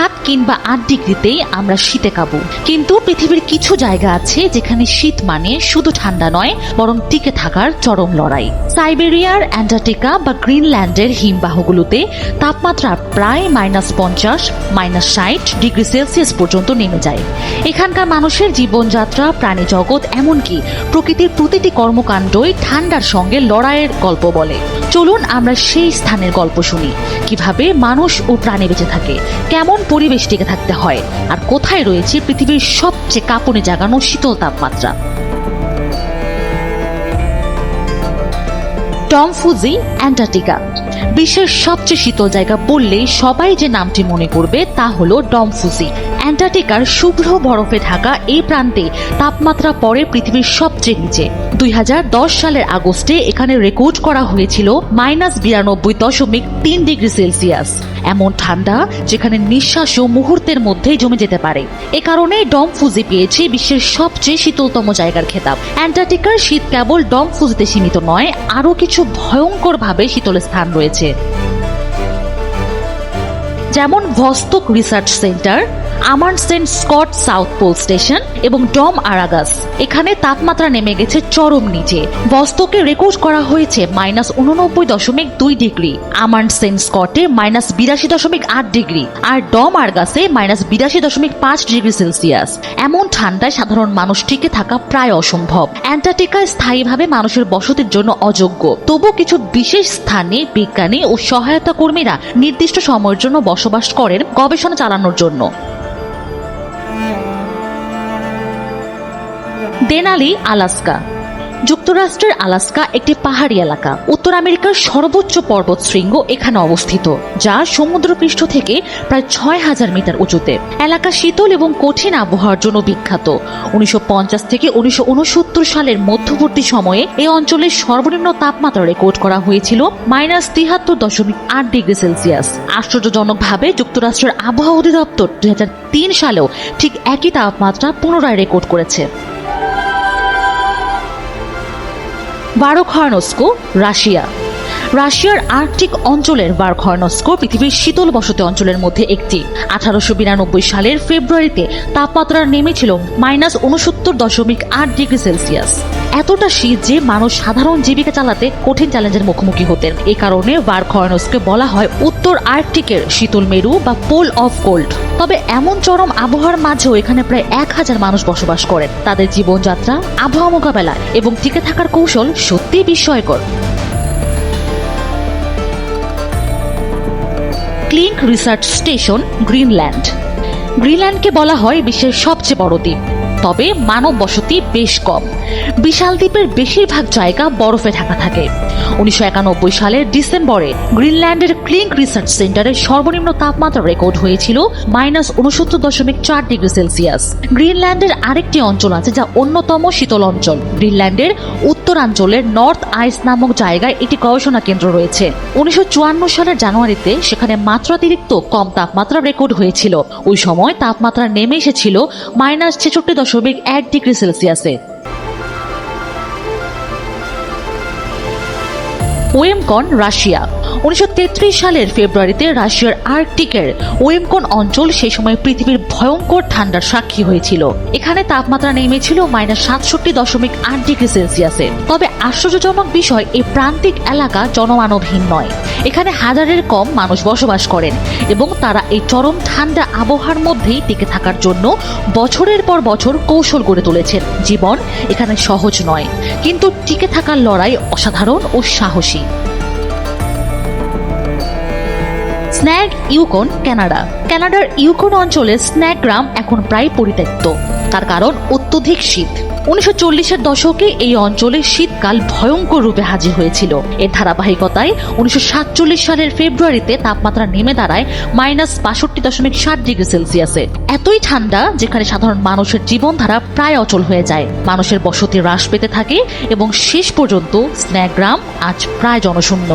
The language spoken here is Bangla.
7 কিংবা 8 ডিগ্রিতেই আমরা শীতে কাবু। কিন্তু পৃথিবীর কিছু জায়গা আছে যেখানে শীত মানে শুধু ঠান্ডা নয়, বরং টিকে থাকার চরম লড়াই। সাইবেরিয়ার, অ্যান্টার্কটিকা বা গ্রিনল্যান্ডের হিমবাহগুলোতে তাপমাত্রা প্রায় -50, -60 ডিগ্রি সেলসিয়াস পর্যন্ত নেমে যায়। এখানকার মানুষের জীবনযাত্রা, প্রাণী জগৎ, এমনকি প্রকৃতির প্রতিটি কর্মকাণ্ডই ঠান্ডার সঙ্গে লড়াইয়ের গল্প বলে। চলুন আমরা সেই স্থানের গল্প শুনি, কিভাবে মানুষ ও প্রাণী বেঁচে থাকে, কেমন পরিবেশ টিকে থাকতে হয়, আর কোথায় রয়েছে পৃথিবীর সবচেয়ে কাঁপুনি জাগানো শীতল তাপমাত্রা। Tom Fuji, Antarctica. বিশ্বের সবচেয়ে শীতল জায়গা বললেই সবাই যে নামটি মনে করবে তা হলো ডম ফুজি। অ্যান্টার্কটিকার শুভ্র বরফে ঢাকা এই প্রান্তে তাপমাত্রা পড়ে পৃথিবীর সবচেয়ে নিচে। 2010 সালের আগস্টে এখানে রেকর্ড করা হয়েছিল -92.3 ডিগ্রি সেলসিয়াস। এমন ঠান্ডা যেখানে নিঃশ্বাসও মুহূর্তের মধ্যেই জমে যেতে পারে। এ কারণে ডম ফুজি পেয়েছে বিশ্বের সবচেয়ে শীতলতম জায়গার খেতাব। অ্যান্টার্কটিকার শীত কেবল ডম ফুজিতে সীমিত নয়, আরও কিছু ভয়ঙ্করভাবে শীতল স্থান রয়েছে, যেমন Vostok research centre, Amundsen Scott south pole station এবং ডম আরাগাস। এখানে তাপমাত্রা নেমে গেছে চরম নিচে। ভস্তকে রেকর্ড করা হয়েছে -89.2 ডিগ্রি, আমান্ডসেন স্কটে -82.8 ডিগ্রি, আর ডম আরাগাসে -82.5 ডিগ্রি সেলসিয়াস। এমন ঠান্ডায় সাধারণ মানুষ টিকে থাকা প্রায় অসম্ভব। অ্যান্টার্কটিকায় স্থায়ীভাবে মানুষের বসতির জন্য অযোগ্য, তবু কিছু বিশেষ স্থানে বিজ্ঞানী ও সহায়তা কর্মীরা নির্দিষ্ট সময়ের জন্য বসবাস করেন গবেষণা চালানোর জন্য। Denali, Alaska. যুক্তরাষ্ট্রের আলাস্কা একটি পাহাড়ি এলাকা। উত্তর আমেরিকার সর্বোচ্চ পর্বতশৃঙ্গ এখানে অবস্থিত, যা সমুদ্রপৃষ্ঠ থেকে প্রায় 6000 মিটার উঁচুতে। এলাকা শীতল এবং কঠিন আবহাওয়ার জন্য বিখ্যাত। 1950 থেকে 1969 সালের মধ্যবর্তী সময়ে এই অঞ্চলের সর্বনিম্ন তাপমাত্রা রেকর্ড করা হয়েছিল -73.8 ডিগ্রি সেলসিয়াস। আশ্চর্যজনকভাবে যুক্তরাষ্ট্রের আবহাওয়া অধিদপ্তর 2003 সালেও ঠিক একই তাপমাত্রা পুনরায় রেকর্ড করেছে। ভারখরনস্কো, রাশিয়া। রাশিয়ার আর্কটিক অঞ্চলের ভারখরনস্কো পৃথিবীর শীতল বসতি অঞ্চলের মধ্যে একটি। 1892 সালের ফেব্রুয়ারিতে তাপমাত্রা নেমেছিল -69.8 ডিগ্রি সেলসিয়াস। এতটা শীত যে মানুষ সাধারণ জীবিকা চালাতে কঠিন চ্যালেঞ্জের মুখোমুখি হতেন। এ কারণে ভারখরনস্ককে বলা হয় উত্তর আর্কটিকের শীতল মেরু বা পোল অফ কোল্ড। তবে এমন চরম আবহাওয়ার মাঝেও এখানে প্রায় 1000 মানুষ বসবাস করেন। তাদের জীবনযাত্রা, আবহাওয়া মোকাবেলা এবং টিকে থাকার কৌশল সত্যিই বিস্ময়কর। ক্লিঙ্ক রিসার্চ স্টেশন, গ্রিনল্যান্ড। গ্রিনল্যান্ডকে বলা হয় বিশ্বের সবচেয়ে বড় দ্বীপ, তবে মানব বসতি বেশ কম। বিশাল দ্বীপের বেশিরভাগ জায়গা বরফে ঢাকা থাকে। 1991 সালের ডিসেম্বরে গ্রিনল্যান্ডের ক্লিঙ্ক রিসার্চ সেন্টারের সর্বনিম্ন তাপমাত্রা রেকর্ড হয়েছিল -69.4 ডিগ্রি সেলসিয়াস। গ্রিনল্যান্ডের আরেকটি অঞ্চল আছে যা অন্যতম শীতল অঞ্চল। গ্রিনল্যান্ডের উত্তরাঞ্চলের নর্থ আইস নামক জায়গায় একটি গবেষণা কেন্দ্র রয়েছে। 1954 সালের জানুয়ারিতে সেখানে মাত্রাতিরিক্ত কম তাপমাত্রা রেকর্ড হয়েছিল। ওই সময় তাপমাত্রা নেমে এসেছিল -66.1 ডিগ্রি সেলসিয়াসে। ওয়েমকন, রাশিয়া। 1933 সালের ফেব্রুয়ারিতে রাশিয়ার আর্কটিকের ওয়েমকন অঞ্চল সেই সময় পৃথিবীর ভয়ঙ্কর ঠান্ডার সাক্ষী হয়েছিল। এখানে তাপমাত্রা নেমেছিল -67.8 ডিগ্রি সেলসিয়াসে। তবে আশ্চর্যজনক বিষয়, এই প্রান্তিক এলাকা জনমানবহীন নয়। এখানে হাজারের কম মানুষ বসবাস করেন এবং তারা এই চরম ঠান্ডা আবহাওয়ার মধ্যেই টিকে থাকার জন্য বছরের পর বছর কৌশল গড়ে তুলেছেন। জীবন এখানে সহজ নয়, কিন্তু টিকে থাকার লড়াই অসাধারণ ও সাহসী। স্ন্যাগ, ইউকন, কানাডা। কানাডার ইউকন অঞ্চলে স্ন্যাগ গ্রাম এখন প্রায় পরিত্যক্ত। তার কারণ অত্যধিক শীত। 1940-এর দশকে এই অঞ্চলে শীতকাল ভয়ঙ্কর রূপে হাজির হয়েছিল। এর ধারাবাহিকতায় 1947 সালের ফেব্রুয়ারিতে তাপমাত্রা নেমে দাঁড়ায় -62.7 ডিগ্রি সেলসিয়াসে। এতই ঠান্ডা যেখানে সাধারণ মানুষের জীবনধারা প্রায় অচল হয়ে যায়। মানুষের বসতি হ্রাস পেতে থাকে এবং শেষ পর্যন্ত স্ন্যাগ গ্রাম আজ প্রায় জনশূন্য।